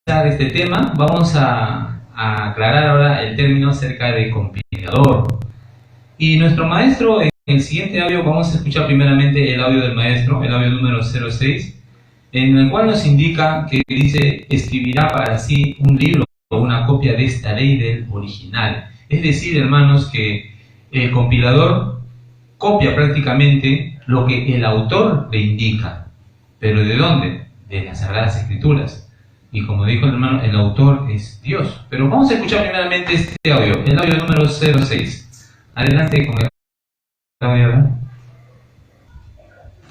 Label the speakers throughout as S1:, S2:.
S1: Este tema, vamos a aclarar ahora el término acerca de compilador. Y nuestro maestro, en el siguiente audio, vamos a escuchar primeramente el audio del maestro, el audio número 06, en el cual nos indica que dice: escribirá para sí un libro o una copia de esta ley del original. Es decir, hermanos, que el compilador copia prácticamente lo que el autor le indica. ¿Pero de dónde? De las Sagradas Escrituras. Y como dijo el hermano, el autor es Dios. Pero vamos a escuchar primeramente este audio, el audio número 06. Adelante con el audio.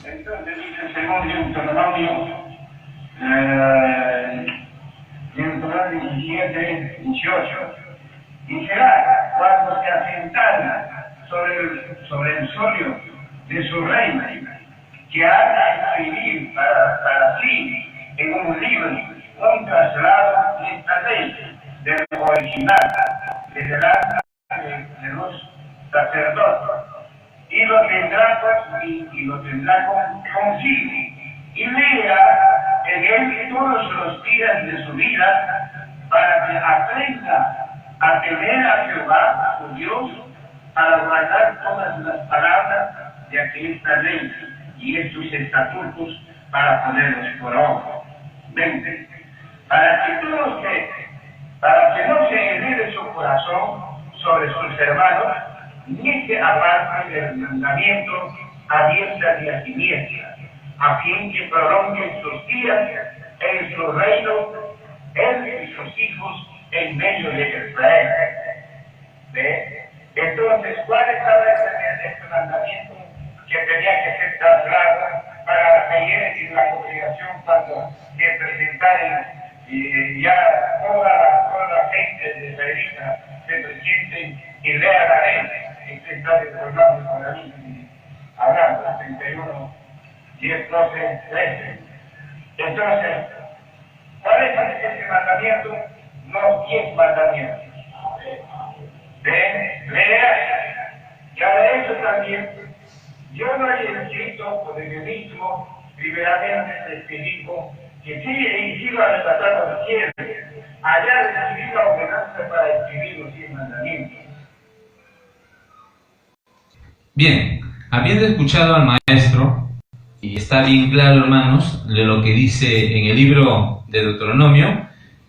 S2: Entonces dice el segundo Deuteronomio, Deuteronomio 17, 18, y será cuando se asentara sobre el solio de su reino, que haga escribir para sí en un libro un traslado de esta ley del original de delante de los sacerdotes, y lo tendrá consigo, y lea en él todos los días de su vida, para que aprenda a temer a Jehová su Dios, para guardar todas las palabras de esta ley y estos estatutos, para ponerlos por obra. 20. Para que no se eleve su corazón sobre sus hermanos, ni se aparte del mandamiento a diestra y a siniestra, a fin que prolongue sus días en su reino, él y sus hijos en medio de Israel. ¿Ve? Entonces, ¿cuál estaba este mandamiento que tenía que ser trasladado para la creyentes y la congregación cuando se presentaren ya toda la gente de israelita se presenten y lea la ley? Este está recordando para mí, hablando, 31, 10, 12, 13. Entonces, ¿cuál es ese mandamiento? No 10 mandamientos. Lea, y ahora eso también, yo no he escrito por el mismo, primeramente se dijo que sí he sido arrebatado al cielo, allá recibí la ordenanza para escribir los 10 mandamientos.
S1: Bien, habiendo escuchado al maestro, y está bien claro, hermanos, de lo que dice en el libro de Deuteronomio,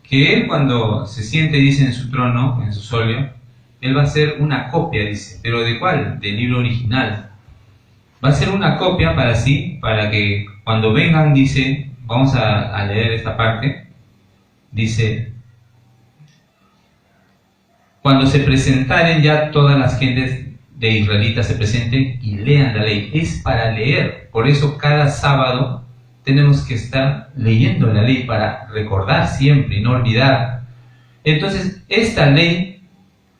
S1: que él cuando se siente, dice, en su trono, en su solio, él va a hacer una copia, dice. ¿Pero de cuál? Del libro original. Va a hacer una copia para sí, para que cuando vengan, dice, vamos a leer esta parte, dice: cuando se presentaren ya todas las gentes de israelitas se presenten y lean la ley. Es para leer. Por eso cada sábado tenemos que estar leyendo la ley para recordar siempre y no olvidar. Entonces, esta ley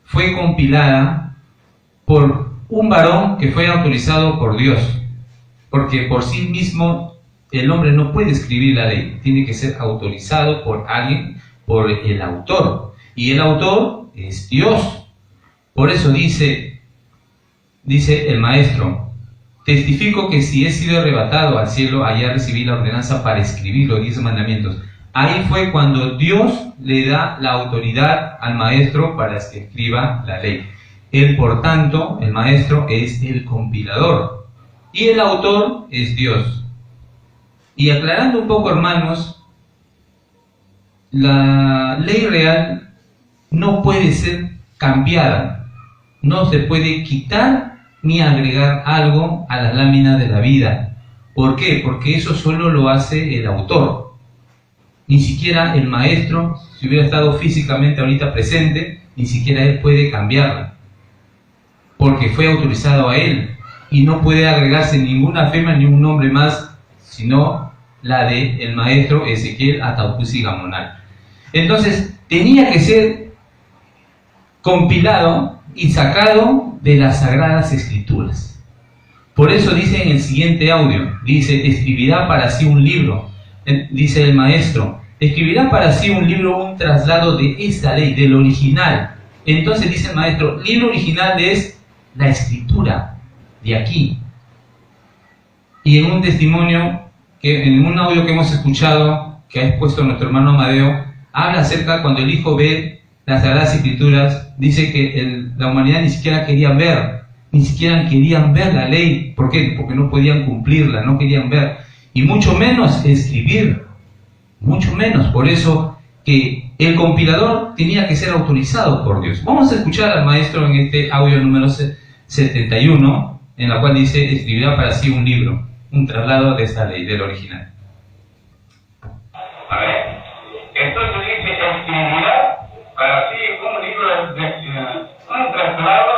S1: fue compilada por un varón que fue autorizado por Dios, porque por sí mismo el hombre no puede escribir la ley, tiene que ser autorizado por alguien, por el autor, y el autor es Dios. Por eso dice el maestro: testifico que si he sido arrebatado al cielo, allá recibí la ordenanza para escribir los 10 mandamientos. Ahí fue cuando Dios le da la autoridad al maestro para que escriba la ley. Él, por tanto, el maestro es el compilador y el autor es Dios. Y aclarando un poco, hermanos, la ley real no puede ser cambiada, no se puede quitar ni agregar algo a la lámina de la vida. ¿Por qué? Porque eso solo lo hace el autor. Ni siquiera el maestro, si hubiera estado físicamente ahorita presente, ni siquiera él puede cambiarla, porque fue autorizado a él, y no puede agregarse ninguna firma ni un nombre más, sino la de el maestro Ezequiel Ataupusi Gamonal. Entonces, tenía que ser compilado y sacado de las Sagradas Escrituras. Por eso dice en el siguiente audio, dice: escribirá para sí un libro. Dice el maestro: escribirá para sí un libro, un traslado de esta ley, del original. Entonces dice el maestro: libro original es la escritura de aquí. Y en un testimonio que en un audio que hemos escuchado, que ha expuesto nuestro hermano Amadeo, habla acerca cuando el Hijo ve las Sagradas Escrituras, dice que la humanidad ni siquiera quería ver la ley. ¿Por qué? Porque no podían cumplirla, no querían ver, y mucho menos escribir, mucho menos. Por eso que el compilador tenía que ser autorizado por Dios. Vamos a escuchar al maestro en este audio número 71, en la cual dice: escribirá para sí un libro, un traslado de esta ley, del original.
S3: A ver, entonces dice: escribirá para sí un libro, un traslado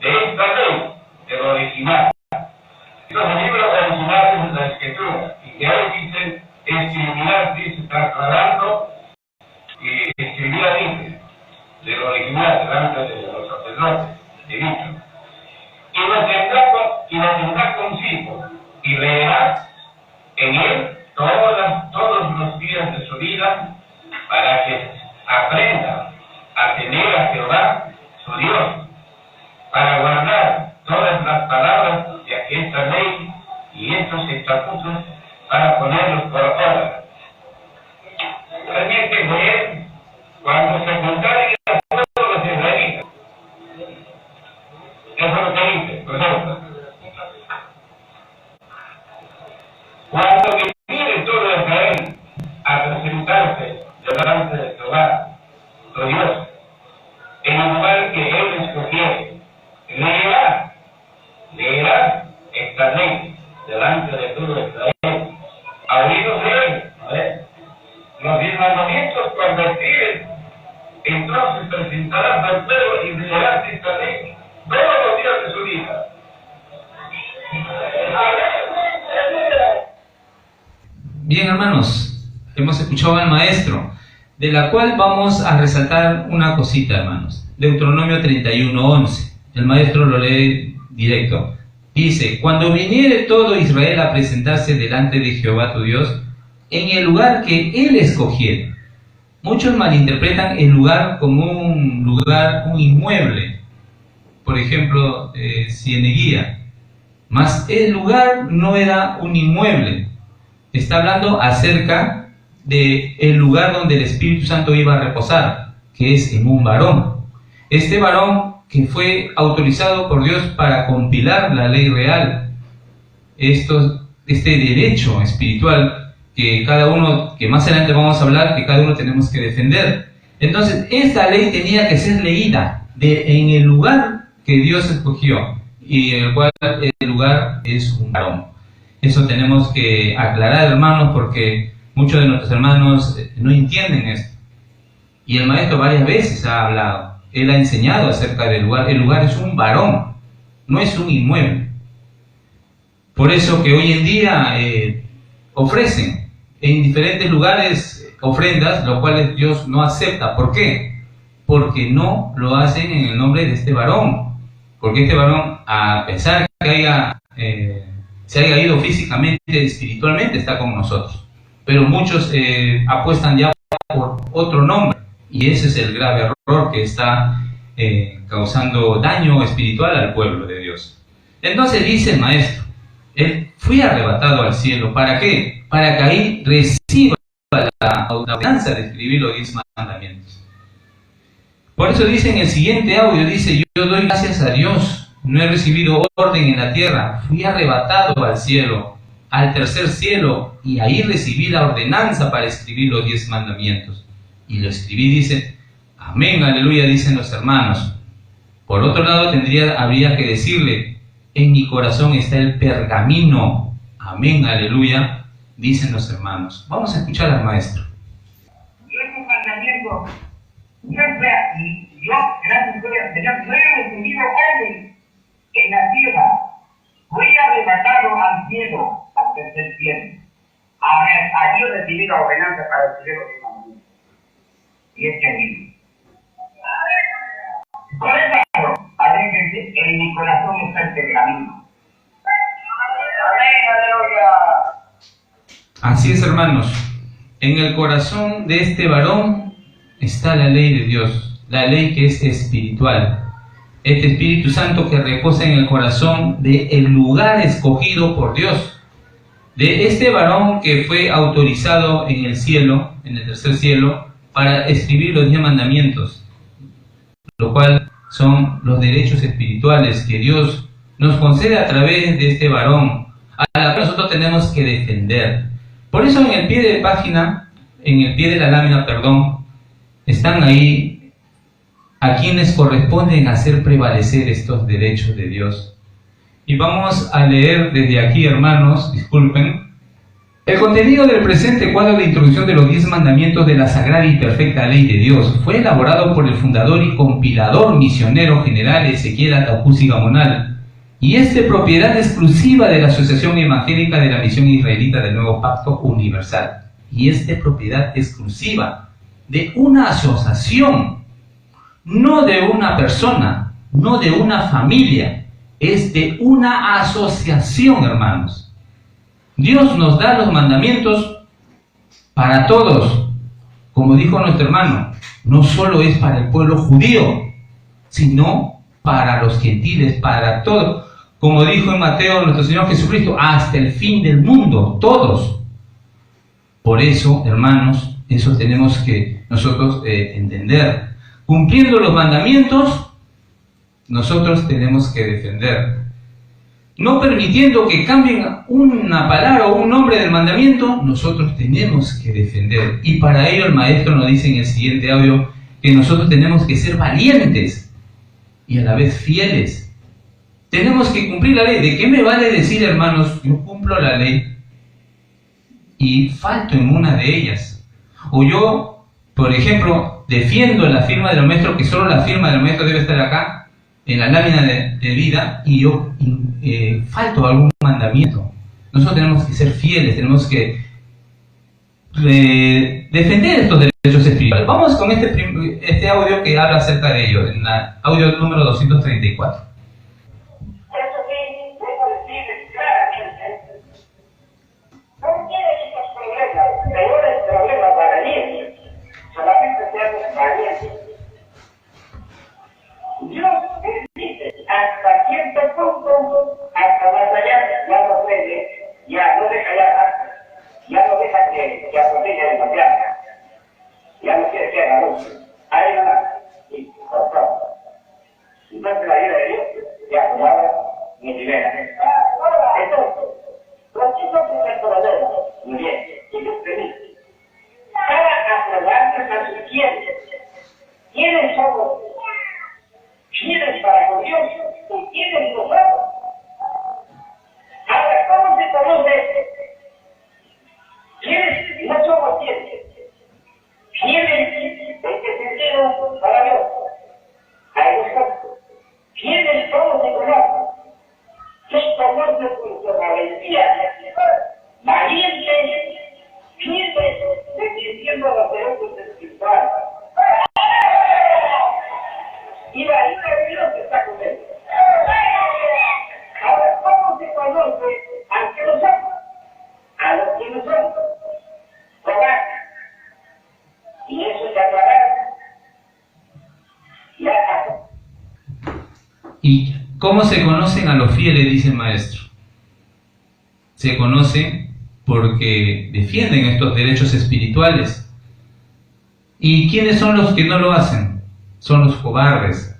S3: de esta ley, del original. Entonces el libro original es la escritura, y que ahí dicen escribirá, dice trasladando, y escribirá, dice, del original, delante de los sacerdotes, de dicho. Y lo tendrá consigo, y leerá en él todos los días de su vida, para que aprenda a temer a Jehová, su Dios, para guardar todas las palabras de esta ley y estos estatutos, para ponerlos por obra. También que leer cuando se juntaren a todos los israelitas. Eso es lo que dice, por ejemplo. Cuando viniere todo Israel a presentarse delante de Jehová, su Dios, en el lugar que él escogiere, leerá esta ley delante de todo Israel, a oídos de él, los 10 mandamientos cuando escriben. Entonces presentarás al pueblo y leerás esta ley todos los días de su vida.
S1: Bien, hermanos, hemos escuchado al maestro, de la cual vamos a resaltar una cosita, hermanos. Deuteronomio 31:11. El maestro lo lee directo. Dice: cuando viniere todo Israel a presentarse delante de Jehová tu Dios, en el lugar que él escogiere. Muchos malinterpretan el lugar como un inmueble, por ejemplo, Cieneguía. Mas el lugar no era un inmueble. Está hablando acerca del lugar donde el Espíritu Santo iba a reposar, que es en un varón. Este varón que fue autorizado por Dios para compilar la ley real, este derecho espiritual que cada uno, que más adelante vamos a hablar, que cada uno tenemos que defender. Entonces, esta ley tenía que ser leída en el lugar que Dios escogió, y el cual el lugar es un varón. Eso tenemos que aclarar, hermanos, porque muchos de nuestros hermanos no entienden esto. Y el maestro varias veces ha hablado, él ha enseñado acerca del lugar. El lugar es un varón, no es un inmueble. Por eso que hoy en día ofrecen en diferentes lugares ofrendas, lo cual Dios no acepta. ¿Por qué? Porque no lo hacen en el nombre de este varón. Porque este varón, a pesar que se haya ido físicamente, espiritualmente está con nosotros. Pero muchos apuestan ya por otro nombre, y ese es el grave error que está causando daño espiritual al pueblo de Dios. Entonces dice el maestro: él fui arrebatado al cielo. ¿Para qué? Para que ahí reciba la ordenanza de escribir los 10 mandamientos. Por eso dice en el siguiente audio, dice: yo doy gracias a Dios, no he recibido orden en la tierra, fui arrebatado al cielo, al tercer cielo, y ahí recibí la ordenanza para escribir los 10 mandamientos. Y lo escribí, dice, amén, aleluya, dicen los hermanos. Por otro lado, habría que decirle: en mi corazón está el pergamino, amén, aleluya, dicen los hermanos. Vamos a escuchar al maestro.
S2: Y estos mandamientos, siempre, yo, gracias al Señor, no he recibido orden en la tierra, fui arrebatado al cielo, al tercer cielo. Allí recibí la ordenanza para escribir los 10 mandamientos. Y es que vive. Por eso, aléjense, en mi corazón está el pergamino. Amén, aleluya.
S1: Así es, hermanos. En el corazón de este varón está la ley de Dios, la ley que es espiritual. Este Espíritu Santo que reposa en el corazón del lugar escogido por Dios. de este varón que fue autorizado en el cielo, en el tercer cielo, para escribir los 10 mandamientos, lo cual son los derechos espirituales que Dios nos concede a través de este varón, a la que nosotros tenemos que defender. Por eso en el pie de página, en el pie de la lámina, perdón, están ahí a quienes corresponden hacer prevalecer estos derechos de Dios. Y vamos a leer desde aquí, hermanos, disculpen. El contenido del presente cuadro de introducción de los 10 mandamientos de la sagrada y perfecta ley de Dios fue elaborado por el fundador y compilador misionero general Ezequiel Atahualpa Gamonal, y es de propiedad exclusiva de la Asociación Evangélica de la Misión Israelita del Nuevo Pacto Universal. Y es de propiedad exclusiva de una asociación, no de una persona, no de una familia, es de una asociación, hermanos. Dios nos da los mandamientos para todos, como dijo nuestro hermano, no solo es para el pueblo judío, sino para los gentiles, para todos. Como dijo en Mateo nuestro Señor Jesucristo, hasta el fin del mundo, todos. Por eso, hermanos, eso tenemos que nosotros entender. Cumpliendo los mandamientos, nosotros tenemos que defender. No permitiendo que cambien una palabra o un nombre del mandamiento, nosotros tenemos que defender. Y para ello el maestro nos dice en el siguiente audio que nosotros tenemos que ser valientes y a la vez fieles. Tenemos que cumplir la ley. ¿De qué me vale decir, hermanos, yo cumplo la ley y falto en una de ellas? O yo, por ejemplo, defiendo la firma del maestro, que solo la firma del maestro debe estar acá, en la lámina de vida, y yo falto a algún mandamiento. Nosotros tenemos que ser fieles, tenemos que defender estos derechos espirituales. Vamos con este audio que habla acerca de ello, en el audio número 234.
S2: Eso sí, debo decirles claramente, no tienen estos problemas, peores problemas para niños, solamente seamos valientes. Dios dice, hasta cierto punto, hasta más allá, ya no puede, ya no deja que aproveche demasiado, ya no quiere que haga mucho. Hay una, y por favor. Entonces la vida de Dios se acumula y libera. Entonces, los chicos se recordarán muy bien, y los permite, para aprobarse a sus fieles. ¿Quiénes somos? Fieles para con Dios y fieles nosotros. Ahora, ¿cómo se conoce esto? Fieles no somos fieles. Fieles en que sentido para Dios. Hay dos cosas. Fieles todos se conocen. Dios conoce por su valentía. Valientes, fieles, defendiendo los derechos espirituales. Y la ira de Dios está con él. Ahora, ¿cómo se conoce al que no somos? A los que no somos. Robar. Y eso es aclarar. Y acá.
S1: ¿Y cómo se conocen a los fieles? Dice el maestro. Se conocen porque defienden estos derechos espirituales. ¿Y quiénes son los que no lo hacen? Son los cobardes,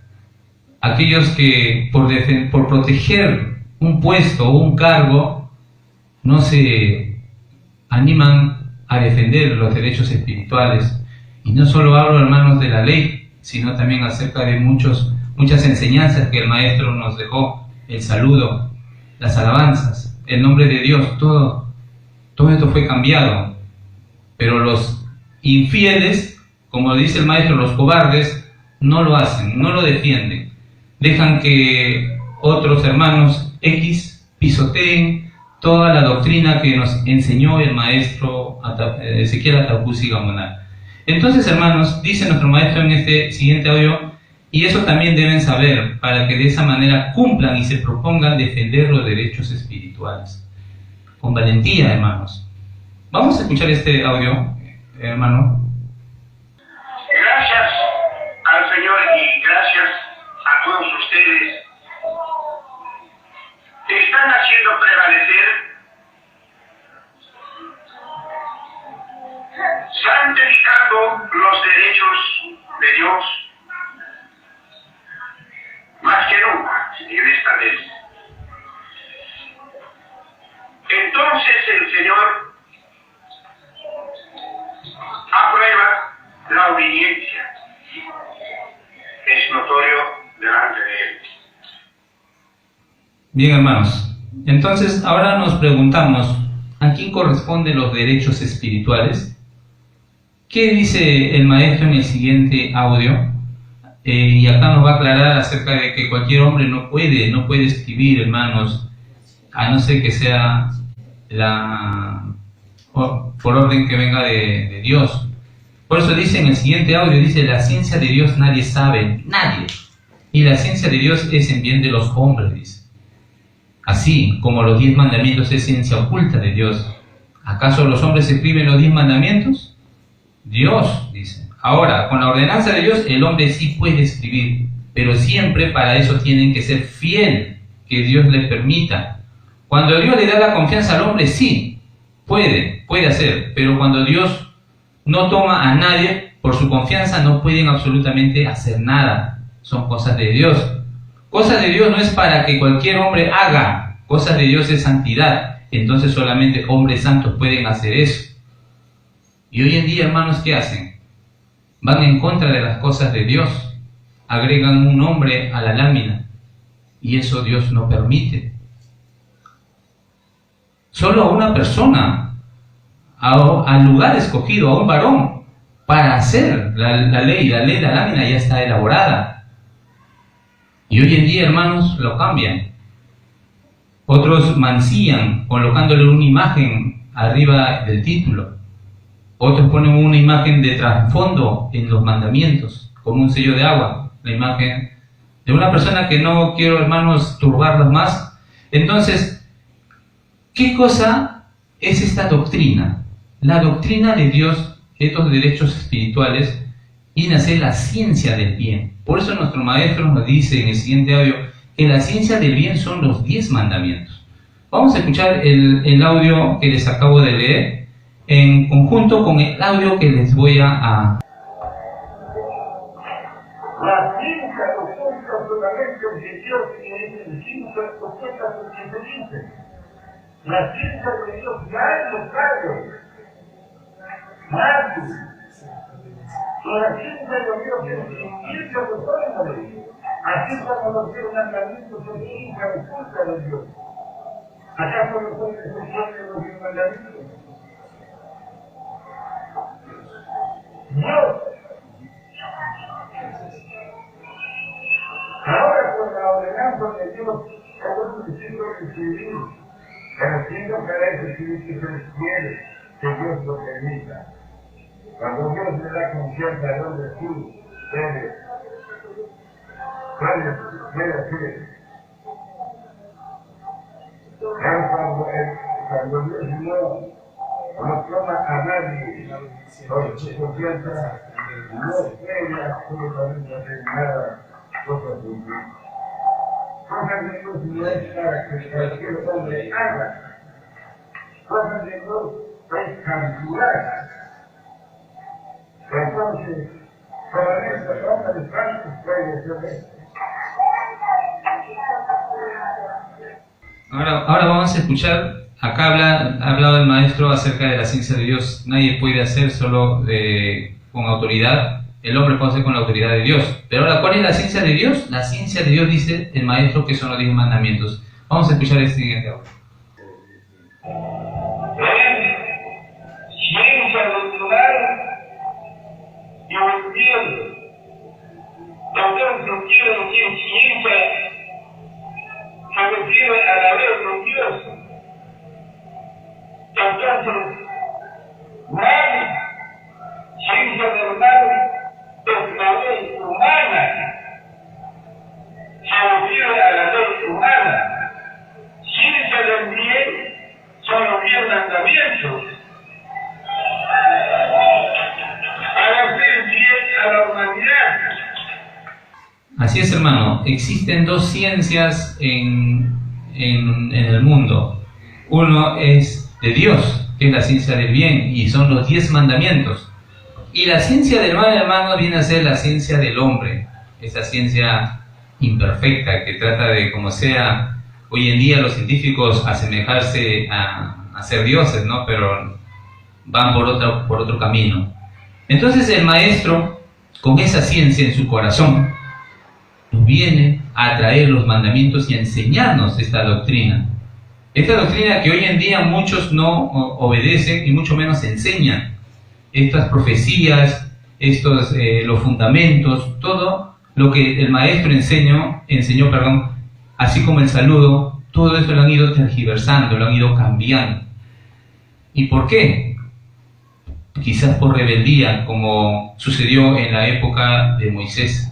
S1: aquellos que por proteger un puesto o un cargo no se animan a defender los derechos espirituales. Y no solo hablo, hermanos, de la ley, sino también acerca de muchas enseñanzas que el maestro nos dejó, el saludo, las alabanzas, el nombre de Dios, todo esto fue cambiado. Pero los infieles, como dice el maestro, los cobardes, no lo hacen, no lo defienden. Dejan que otros hermanos X pisoteen toda la doctrina que nos enseñó el maestro Ezequiel Atahualpa Gamonal. Entonces, hermanos, dice nuestro maestro en este siguiente audio, y eso también deben saber, para que de esa manera cumplan y se propongan defender los derechos espirituales. Con valentía, hermanos. Vamos a escuchar este audio, hermano.
S2: Gracias al Señor y gracias a todos ustedes que están haciendo prevalecer cuantificando los derechos de Dios más que nunca en esta vez. Entonces el Señor aprueba la obediencia. Es notorio delante de Él.
S1: Bien, hermanos. Entonces, ahora nos preguntamos, ¿a quién corresponden los derechos espirituales? ¿Qué dice el maestro en el siguiente audio? Y acá nos va a aclarar acerca de que cualquier hombre no puede escribir, hermanos, a no ser que sea por orden que venga de Dios. Por eso dice en el siguiente audio, dice, la ciencia de Dios nadie sabe, nadie. Y la ciencia de Dios es en bien de los hombres, dice. Así como los 10 mandamientos es ciencia oculta de Dios. ¿Acaso los hombres escriben los 10 mandamientos? Dios, dice. Ahora, con la ordenanza de Dios, el hombre sí puede escribir, pero siempre para eso tienen que ser fiel, que Dios les permita. Cuando Dios le da la confianza al hombre, sí, puede hacer, pero cuando Dios no toma a nadie por su confianza, no pueden absolutamente hacer nada. Son cosas de Dios. Cosas de Dios no es para que cualquier hombre haga. Cosas de Dios es santidad. Entonces solamente hombres santos pueden hacer eso. Y hoy en día, hermanos, ¿qué hacen? Van en contra de las cosas de Dios. Agregan un nombre a la lámina. Y eso Dios no permite. Solo a una persona, al lugar escogido, a un varón, para hacer la ley, la lámina ya está elaborada. Y hoy en día, hermanos, lo cambian. Otros mancillan colocándole una imagen arriba del título. Otros ponen una imagen de trasfondo en los mandamientos, como un sello de agua, la imagen de una persona que no quiero, hermanos, turbarlos más. Entonces, ¿qué cosa es esta doctrina? La doctrina de Dios, estos derechos espirituales, viene a ser la ciencia del bien. Por eso nuestro maestro nos dice en el siguiente audio que la ciencia del bien son los 10 mandamientos. Vamos a escuchar el audio que les acabo de leer en conjunto con el audio que les voy a...
S2: La ciencia oculta solamente de Dios y el ciencia oculta lo que dice. La ciencia de Dios nadie lo sabe. Nadie. La ciencia de Dios es ciencia de los hombres. Así como los 10 mandamientos son ciencia oculta de Dios. ¿Acaso los hombres no saben los 10 mandamientos? Dios. Ahora con la ordenanza de Dios, podemos decir lo que escribimos, pero siendo para eso tiene que ser fiel, que Dios lo permita. Cuando Dios le da confianza a donde tú puede hacer. Cuando Dios no toma a nadie por su confianza, no puede absolutamente hacer nada. Cosas de Dios. Cosas de Dios no es para que cualquier hombre haga. Cosas de Dios es calcular. Entonces, solamente hombres santos pueden hacer esto.
S1: Ahora vamos a escuchar, acá ha hablado el maestro acerca de la ciencia de Dios. Nadie puede hacer solo con autoridad. El hombre puede hacer con la autoridad de Dios. Pero ahora, ¿cuál es la ciencia de Dios? La ciencia de Dios, dice el maestro, que son los 10 mandamientos. Vamos a escuchar el siguiente audio.
S3: Ciencia natural y el cielo. Entonces, quiero decir ciencia se refiere a la ley de Dios. Entonces, mal, ciencia del mal, es la ley humana. Se refiere a la ley humana. Ciencia del bien son los 10 mandamientos. Para hacer bien a la humanidad.
S1: Así es, hermano. Existen 2 ciencias en el mundo. Uno es de Dios, que es la ciencia del bien, y son los 10 mandamientos. Y la ciencia del mal, hermanos, viene a ser la ciencia del hombre, esa ciencia imperfecta que trata de, como sea, hoy en día los científicos asemejarse a ser dioses, ¿no? Pero van por otro camino. Entonces el maestro, con esa ciencia en su corazón, nos viene a traer los mandamientos y a enseñarnos esta doctrina. Esta doctrina que hoy en día muchos no obedecen y mucho menos enseñan. Estas profecías, los fundamentos, todo lo que el maestro enseñó, así como el saludo, todo eso lo han ido tergiversando, lo han ido cambiando. ¿Y por qué? Quizás por rebeldía, como sucedió en la época de Moisés.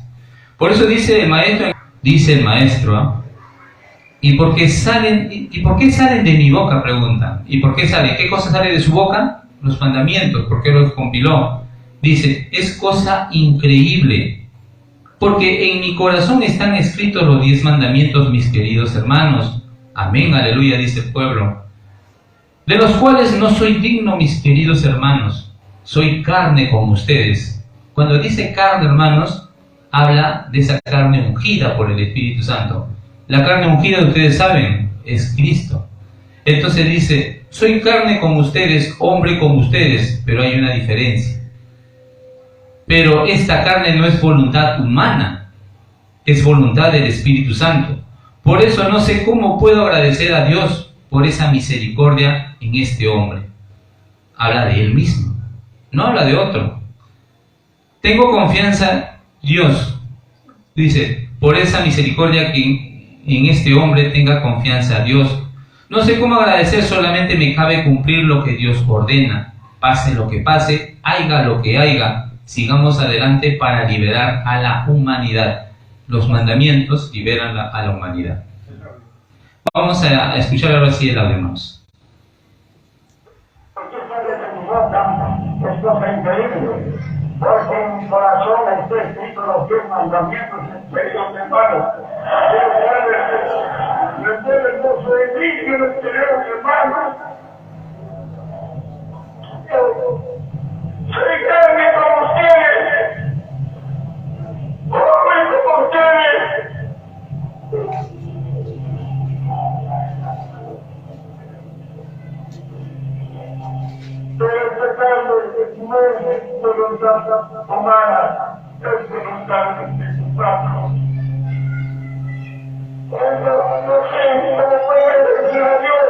S1: Por eso dice el maestro, ¿y por qué salen de mi boca? Pregunta. ¿Y por qué salen? ¿Qué cosa sale de su boca? Los mandamientos. ¿Por qué los compiló? Dice, es cosa increíble, porque en mi corazón están escritos los 10 mandamientos, mis queridos hermanos. Amén, aleluya, dice el pueblo. De los cuales no soy digno, mis queridos hermanos. Soy carne como ustedes. Cuando dice carne, hermanos, habla de esa carne ungida por el Espíritu Santo. La carne ungida, ustedes saben, es Cristo. Entonces dice, soy carne como ustedes, hombre como ustedes, pero hay una diferencia. Pero esta carne no es voluntad humana, es voluntad del Espíritu Santo. Por eso no sé cómo puedo agradecer a Dios por esa misericordia en este hombre. Habla de él mismo, no habla de otro. Tengo confianza, Dios, dice, por esa misericordia que en este hombre tenga confianza a Dios. No sé cómo agradecer, solamente me cabe cumplir lo que Dios ordena. Pase lo que pase, haiga lo que haiga, sigamos adelante para liberar a la humanidad. Los mandamientos liberan a la humanidad. Vamos a escuchar ahora sí el audio, hermanos.
S2: Es cosa increíble, porque en mi corazón está escrito los 10 mandamientos, queridos hermanos. Después del gozo de Cristo, los queridos hermanos, soy carne como ustedes, hombre como ustedes. Pero el pecado no es voluntad humana, es voluntad del Espíritu Santo. No sé cómo puede decir a Dios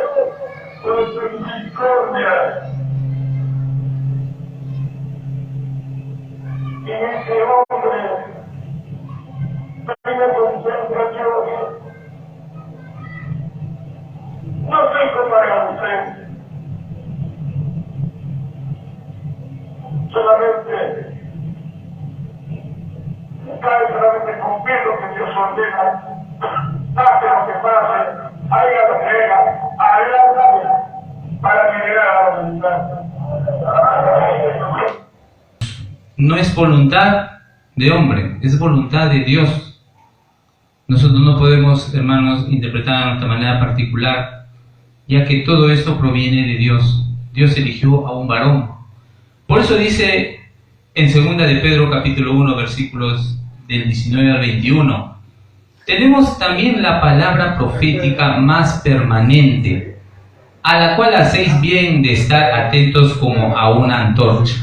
S2: por su misericordia. Y ese hombre tiene conciencia a Dios. No sé cómo haga usted. Solamente cumplir lo que Dios ordena, hace lo que pase, haga lo que haga, adelante para liberar a la humanidad.
S1: No es voluntad de hombre, es voluntad de Dios. Nosotros no podemos, hermanos, interpretar de nuestra manera particular, ya que todo esto proviene de Dios. Dios eligió a un varón. Por eso dice en 2 de Pedro capítulo 1 versículos del 19 al 21, tenemos también la palabra profética más permanente, a la cual hacéis bien de estar atentos como a una antorcha,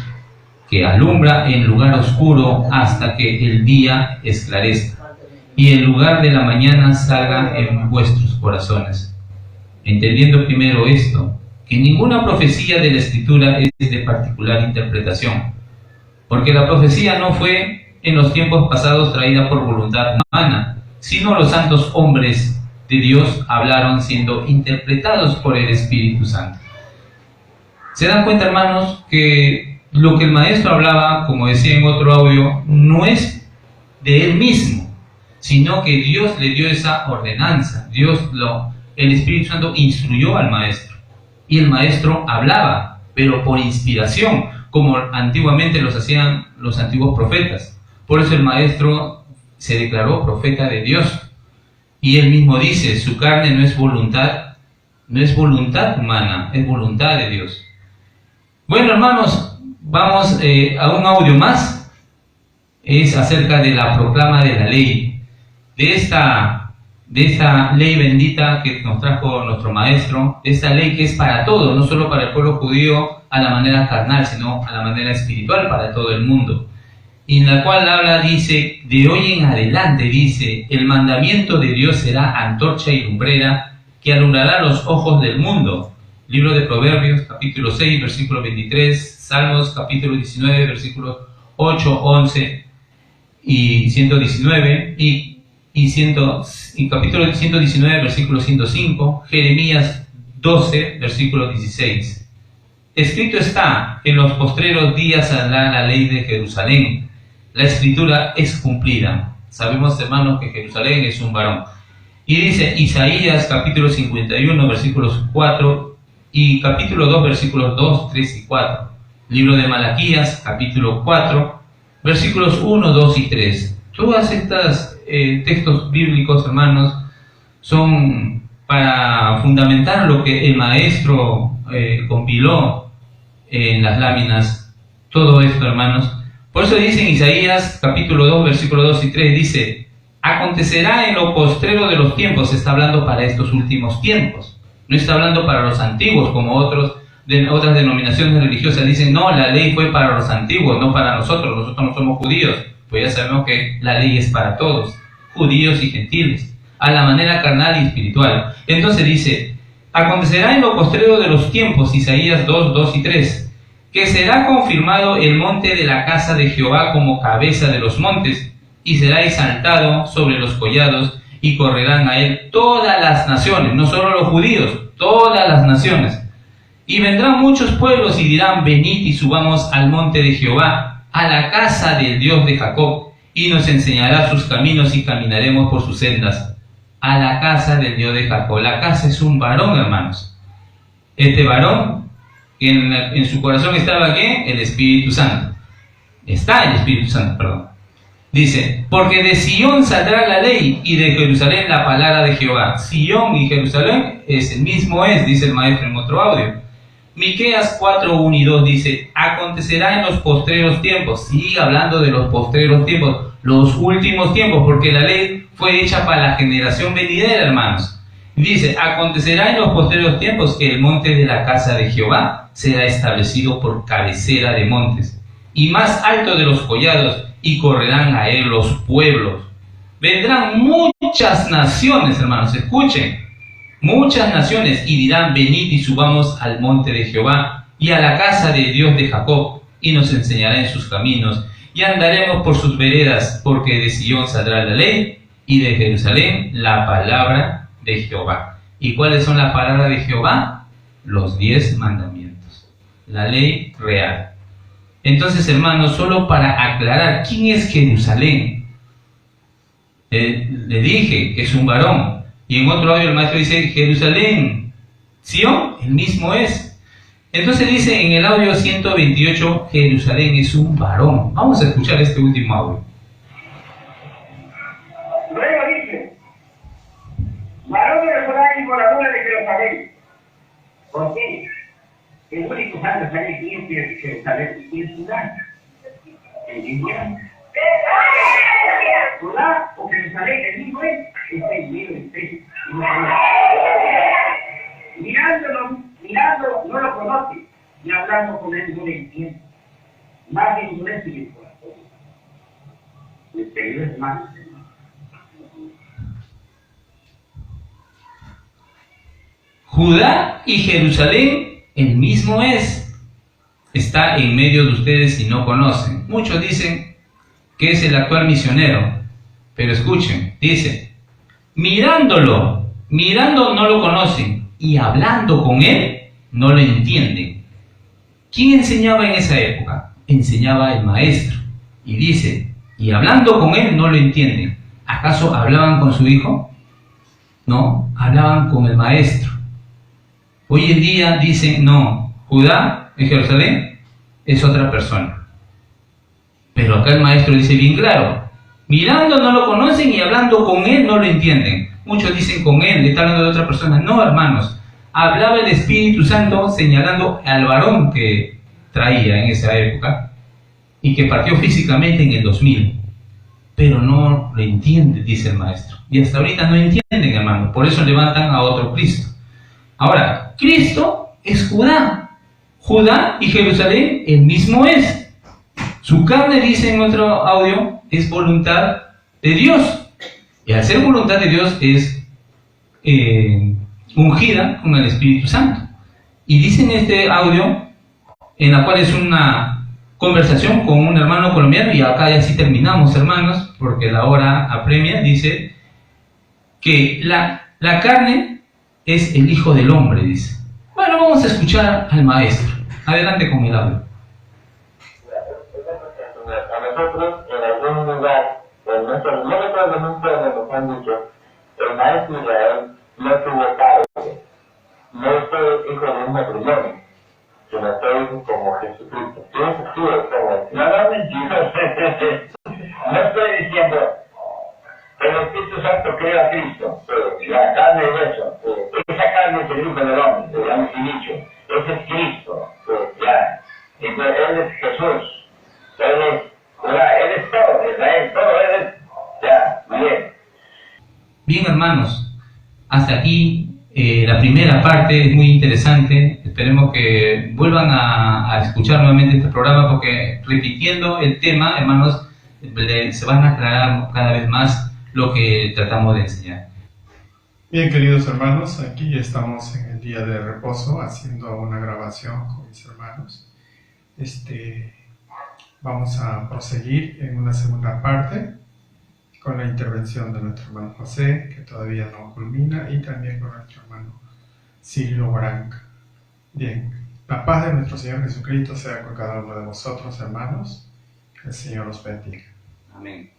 S1: que alumbra en lugar oscuro hasta que el día esclarezca, y el lugar de la mañana salga en vuestros corazones. Entendiendo primero esto, que ninguna profecía de la Escritura es de particular interpretación, porque la profecía no fue en los tiempos pasados traída por voluntad humana, sino los santos hombres de Dios hablaron siendo interpretados por el Espíritu Santo. ¿Se dan cuenta, hermanos, que lo que el maestro hablaba, como decía en otro audio, no es de él mismo, sino que Dios le dio esa ordenanza? El Espíritu Santo instruyó al maestro. Y el maestro hablaba, pero por inspiración, como antiguamente los hacían los antiguos profetas. Por eso el maestro se declaró profeta de Dios. Y él mismo dice, su carne no es voluntad humana, es voluntad de Dios. Bueno, hermanos, Vamos a un audio más. Es acerca de la proclama de la ley. De esta ley bendita que nos trajo nuestro maestro. Esta ley que es para todos, no solo para el pueblo judío a la manera carnal, sino a la manera espiritual para todo el mundo. Y en la cual habla, dice, de hoy en adelante, dice, el mandamiento de Dios será antorcha y lumbrera que alumbrará los ojos del mundo. Libro de Proverbios, capítulo 6, versículo 23, Salmos, capítulo 19, versículos 8, 11 y 119, y capítulo 119, versículo 105, Jeremías 12, versículo 16. Escrito está, en los postreros días saldrá la ley de Jerusalén. La escritura es cumplida. Sabemos, hermanos, que Jerusalén es un varón. Y dice Isaías, capítulo 51, versículos 4, y capítulo 2, versículos 2, 3 y 4. Libro de Malaquías, capítulo 4, versículos 1, 2 y 3. Todas estas textos bíblicos, hermanos, son para fundamentar lo que el maestro compiló en las láminas. Todo esto, hermanos. Por eso dice en Isaías, capítulo 2, versículos 2 y 3, dice, acontecerá en lo postrero de los tiempos. Está hablando para estos últimos tiempos. No está hablando para los antiguos, como otras denominaciones religiosas dicen, no, la ley fue para los antiguos, no para nosotros no somos judíos. Pues ya sabemos que la ley es para todos, judíos y gentiles, a la manera carnal y espiritual. Entonces dice, acontecerá en lo postrero de los tiempos, Isaías 2, 2 y 3, que será confirmado el monte de la casa de Jehová como cabeza de los montes, y será exaltado sobre los collados, y correrán a él todas las naciones, no solo los judíos, todas las naciones. Y vendrán muchos pueblos y dirán, venid y subamos al monte de Jehová, a la casa del Dios de Jacob, y nos enseñará sus caminos y caminaremos por sus sendas. A la casa del Dios de Jacob. La casa es un varón, hermanos. Este varón, en su corazón estaba ¿qué? El Espíritu Santo. Está el Espíritu Santo, perdón. Dice, porque de Sion saldrá la ley y de Jerusalén la palabra de Jehová. Sion y Jerusalén es el mismo dice el maestro en otro audio. Miqueas 4, 1 y 2 dice, acontecerá en los postreros tiempos. Sigue hablando de los postreros tiempos, los últimos tiempos, porque la ley fue hecha para la generación venidera, hermanos. Dice, acontecerá en los postreros tiempos que el monte de la casa de Jehová será establecido por cabecera de montes, y más alto de los collados, y correrán a él los pueblos. Vendrán muchas naciones, hermanos, escuchen, muchas naciones, y dirán, venid y subamos al monte de Jehová, y a la casa de Dios de Jacob, y nos enseñará en sus caminos, y andaremos por sus veredas, porque de Sion saldrá la ley, y de Jerusalén la palabra de Jehová. ¿Y cuáles son las palabras de Jehová? Los 10 mandamientos, la ley real. Entonces, hermanos, solo para aclarar, ¿quién es Jerusalén? Le dije que es un varón. Y en otro audio el maestro dice, Jerusalén, Sion, el mismo es. Entonces dice en el audio 128, Jerusalén es un varón. Vamos a escuchar este último audio.
S2: Luego dice, varón de Jerusalén y moradores de Jerusalén. ¿Por qué? El único santo Jerusalén es Jerusalén y es Judá. Judá o Jerusalén, el mismo es, está en medio del pecho. Mirando, no lo conoce, y hablando con él no le entiende. Más que endurece el corazón. Mis queridos hermanos.
S1: Judá y Jerusalén, el mismo es. Está en medio de ustedes y no conocen. Muchos dicen que es el actual misionero, pero escuchen, dice, mirando no lo conocen, y hablando con él, no lo entienden. ¿Quién enseñaba en esa época? Enseñaba el maestro, y dice, y hablando con él, no lo entienden. ¿Acaso hablaban con su hijo? No, hablaban con el maestro. Hoy en día dicen, no, Judá en Jerusalén es otra persona. Pero acá el maestro dice bien claro, mirando no lo conocen y hablando con él no lo entienden. Muchos dicen con él, está hablando de otra persona. No, hermanos, hablaba el Espíritu Santo señalando al varón que traía en esa época y que partió físicamente en el 2000, pero no lo entiende, dice el maestro. Y hasta ahorita no entienden, hermano, por eso levantan a otro Cristo. Ahora, Cristo es Judá. Judá y Jerusalén el mismo es. Su carne, dice en otro audio, es voluntad de Dios. Y al ser voluntad de Dios es ungida con el Espíritu Santo. Y dice en este audio, en la cual es una conversación con un hermano colombiano, y acá ya sí terminamos, hermanos, porque la hora apremia, dice que la carne es el Hijo del Hombre, dice. Bueno, vamos a escuchar al maestro. Adelante con el audio.
S4: A nosotros, en algún lugar, no recuerdo nunca donde nos han dicho, el maestro Israel no tuvo padre, no fue hijo de un matrimonio, sino fue como Jesucristo. Eso sí es como no mentira. No estoy diciendo el Espíritu Santo crea a Cristo, la carne es eso, esa carne es el Hijo del Hombre, ya hemos dicho, ese es Cristo, ya, entonces Él es Jesús, Él es todo, Israel, todo Él es, ya, bien.
S1: Bien, hermanos, hasta aquí la primera parte es muy interesante. Esperemos que vuelvan a escuchar nuevamente este programa, porque repitiendo el tema, hermanos, se van a aclarar cada vez más lo que tratamos de enseñar.
S5: Bien, queridos hermanos, aquí estamos en el día de reposo haciendo una grabación con mis hermanos. Vamos a proseguir en una segunda parte con la intervención de nuestro hermano José, que todavía no culmina, y también con nuestro hermano Silvio Branca. Bien, la paz de nuestro Señor Jesucristo sea con cada uno de vosotros, hermanos. Que el Señor los bendiga.
S1: Amén.